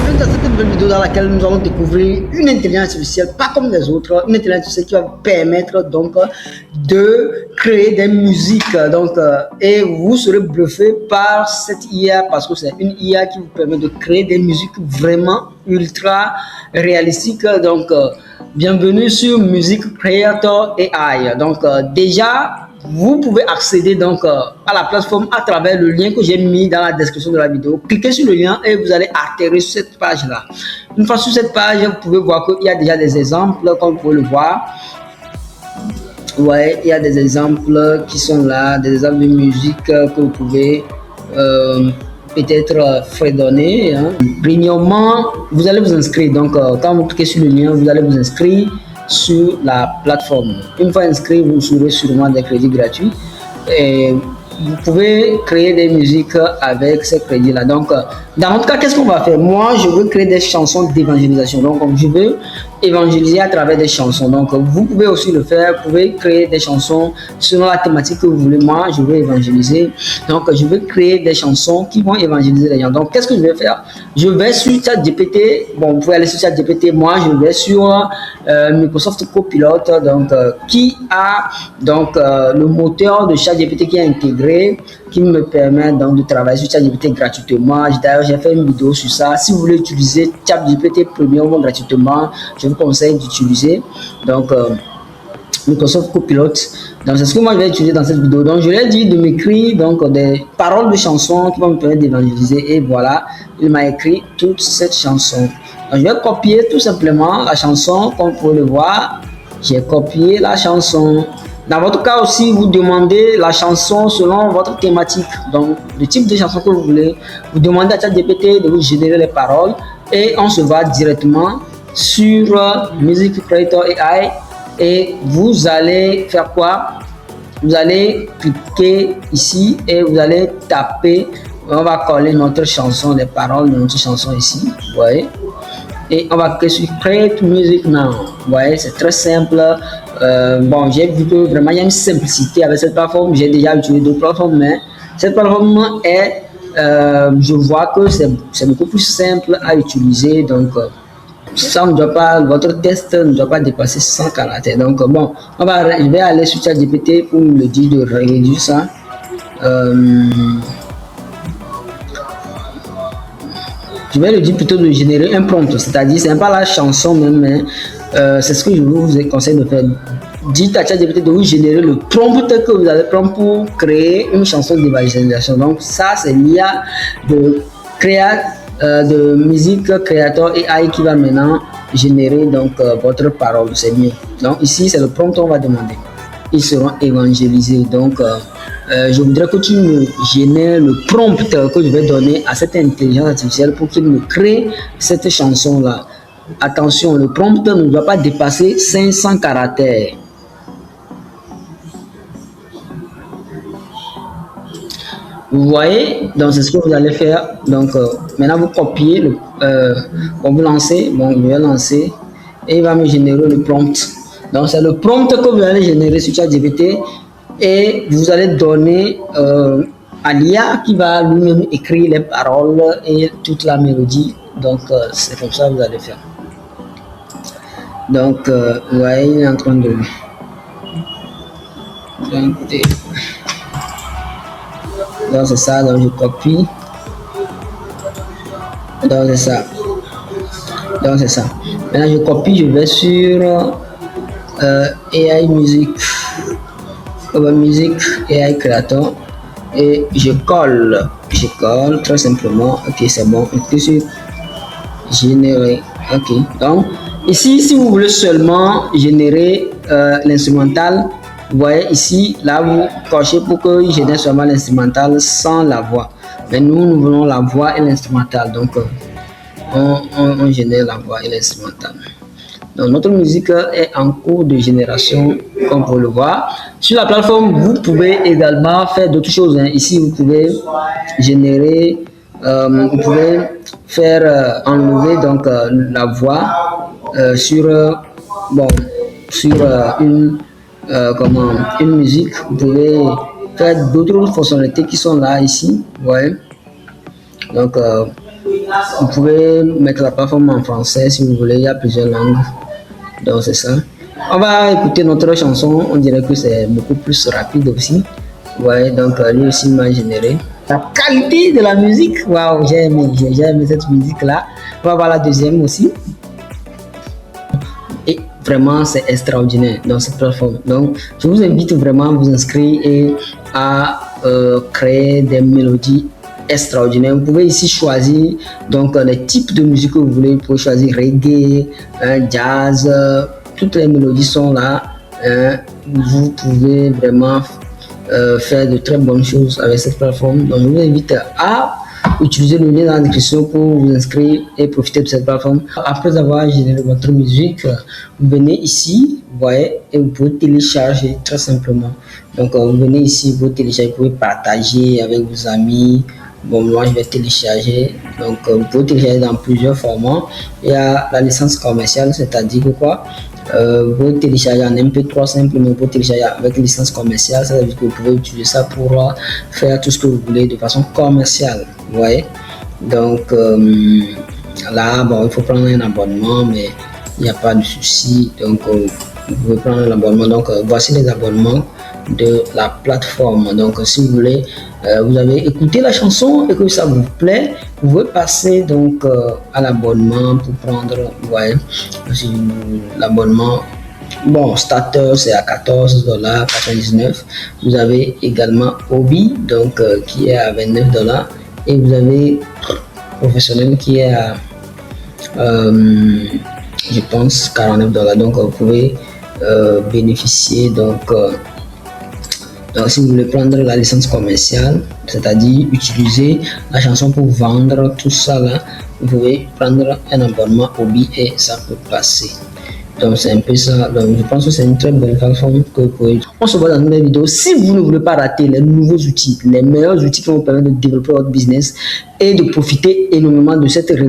Bienvenue dans cette nouvelle vidéo dans laquelle nous allons découvrir une intelligence artificielle pas comme les autres, une intelligence artificielle qui va vous permettre donc de créer des musiques et vous serez bluffé par cette IA parce que c'est une IA qui vous permet de créer des musiques vraiment ultra réalistiques. Bienvenue sur Music Creator AI. Déjà vous pouvez accéder à la plateforme à travers le lien que j'ai mis dans la description de la vidéo. Cliquez sur le lien et vous allez atterrir sur cette page là. Une fois sur cette page, vous pouvez voir qu'il y a déjà des exemples comme vous pouvez le voir. Ouais, il y a des exemples qui sont là, des exemples de musique que vous pouvez peut-être fredonner. Premièrement, vous allez vous inscrire. Quand vous cliquez sur le lien, vous allez vous inscrire sur la plateforme. Une fois inscrit, vous aurez sûrement des crédits gratuits et vous pouvez créer des musiques avec ces crédits là. Dans notre cas, qu'est-ce qu'on va faire? Moi, je veux créer des chansons d'évangélisation. Je veux évangéliser à travers des chansons. Vous pouvez aussi le faire. Vous pouvez créer des chansons selon la thématique que vous voulez. Moi, je veux évangéliser. Je veux créer des chansons qui vont évangéliser les gens. qu'est-ce que je vais faire? Je vais sur ChatGPT. Vous pouvez aller sur ChatGPT. Moi, je vais sur Microsoft Copilot. Qui a le moteur de ChatGPT qui est intégré, qui me permet de travailler sur ChatGPT gratuitement. D'ailleurs, j'ai fait une vidéo sur ça. Si vous voulez utiliser ChatGPT premièrement gratuitement, je vous conseille d'utiliser Microsoft Copilot. C'est ce que moi je vais utiliser dans cette vidéo. Je lui ai dit de m'écrire des paroles de chansons qui vont me permettre d'évangéliser. Et voilà, il m'a écrit toute cette chanson. Je vais copier tout simplement la chanson, comme vous pouvez le voir. J'ai copié la chanson. Dans votre cas aussi, vous demandez la chanson selon votre thématique. Le type de chanson que vous voulez. Vous demandez à ChatGPT de vous générer les paroles et on se va directement sur Music Creator AI et vous allez faire quoi? Vous allez cliquer ici et vous allez taper. On va coller notre chanson, les paroles de notre chanson ici. Vous voyez? Et on va cliquer sur Create Music Now. Vous voyez, c'est très simple. J'ai vu que vraiment il y a une simplicité avec cette plateforme. J'ai déjà utilisé d'autres plateformes, mais cette plateforme est, je vois que c'est beaucoup plus simple à utiliser. Ça ne doit pas, votre test ne doit pas dépasser 100 caractères. Je vais aller sur ChatGPT pour me dire de réduire ça. Je vais le dire plutôt de générer un prompt, c'est-à-dire c'est pas la chanson même, mais c'est ce que je vous conseille de faire. Dites à ChatGPT de vous générer le prompt que vous allez prendre pour créer une chanson d'évangélisation. Ça, c'est l'IA de Music Creator AI qui va maintenant générer votre parole. C'est mieux. Ici, c'est le prompt qu'on va demander. Ils seront évangélisés. Je voudrais que tu me génères le prompt que je vais donner à cette intelligence artificielle pour qu'il me crée cette chanson-là. Attention, le prompt ne doit pas dépasser 500 caractères. Vous voyez, c'est ce que vous allez faire. Maintenant vous copiez, vous lancez, je vais lancer et il va me générer le prompt. C'est le prompt que vous allez générer sur ChatGPT et vous allez donner à l'IA qui va lui-même écrire les paroles et toute la mélodie. C'est comme ça que vous allez faire. Vous voyez, il est en train de... c'est ça, je copie. C'est ça. C'est ça. Maintenant, je copie, je vais sur AI Music. Music AI Creator. Et je colle. Très simplement. Ok, c'est bon. Et puis sur générer. Ok. Ici, si vous voulez seulement générer l'instrumental, vous voyez ici, là vous cochez pour qu'il génère seulement l'instrumental sans la voix. Mais nous voulons la voix et l'instrumental. On génère la voix et l'instrumental. Notre musique est en cours de génération, comme vous le voyez. Sur la plateforme, vous pouvez également faire d'autres choses. Ici, vous pouvez générer, vous pouvez faire enlever la voix sur une musique. Vous pouvez faire d'autres fonctionnalités qui sont là ici. Vous voyez. Vous pouvez mettre la plateforme en français si vous voulez, il y a plusieurs langues. Donc c'est ça. On va écouter notre chanson, on dirait que c'est beaucoup plus rapide aussi. Ouais, donc lui aussi m'a généré. La qualité de la musique, waouh, j'ai aimé cette musique-là. On va voir la deuxième aussi. Et vraiment, c'est extraordinaire dans cette plateforme. Donc, je vous invite vraiment à vous inscrire et à créer des mélodies extraordinaires. Vous pouvez ici choisir donc les types de musique que vous voulez. Vous pouvez choisir reggae, jazz, toutes les mélodies sont là. Vous pouvez vraiment faire de très bonnes choses avec cette plateforme. Donc, je vous invite à utiliser le lien dans la description pour vous inscrire et profiter de cette plateforme. Après avoir généré votre musique, vous venez ici, vous voyez, et vous pouvez télécharger très simplement. Donc, vous venez ici, vous télécharger, vous pouvez partager avec vos amis. Bon, moi, je vais télécharger. Donc, vous pouvez télécharger dans plusieurs formats. Il y a la licence commerciale, c'est-à-dire que quoi? Vous pouvez télécharger en MP3 simplement, vous pouvez télécharger avec licence commerciale, ça veut dire que vous pouvez utiliser ça pour faire tout ce que vous voulez de façon commerciale, vous voyez. Donc là, bon, il faut prendre un abonnement, mais il n'y a pas de souci. Donc vous pouvez prendre un abonnement. Donc voici les abonnements de la plateforme. Donc si vous voulez, vous avez écouté la chanson et que ça vous plaît, vous pouvez passer donc à l'abonnement pour prendre, vous voyez, l'abonnement. Bon, starter c'est à $14,99. Vous avez également Hobby donc qui est à $29 et vous avez professionnel qui est à je pense $49. Donc vous pouvez bénéficier donc si vous voulez prendre la licence commerciale, c'est-à-dire utiliser la chanson pour vendre tout ça là, vous pouvez prendre un abonnement Hobby et ça peut passer. Donc c'est un peu ça. Donc je pense que c'est une très bonne plateforme que vous pouvez. On se voit dans une nouvelle vidéo. Si vous ne voulez pas rater les nouveaux outils, les meilleurs outils qui vont permettre de développer votre business et de profiter énormément de cette révolution.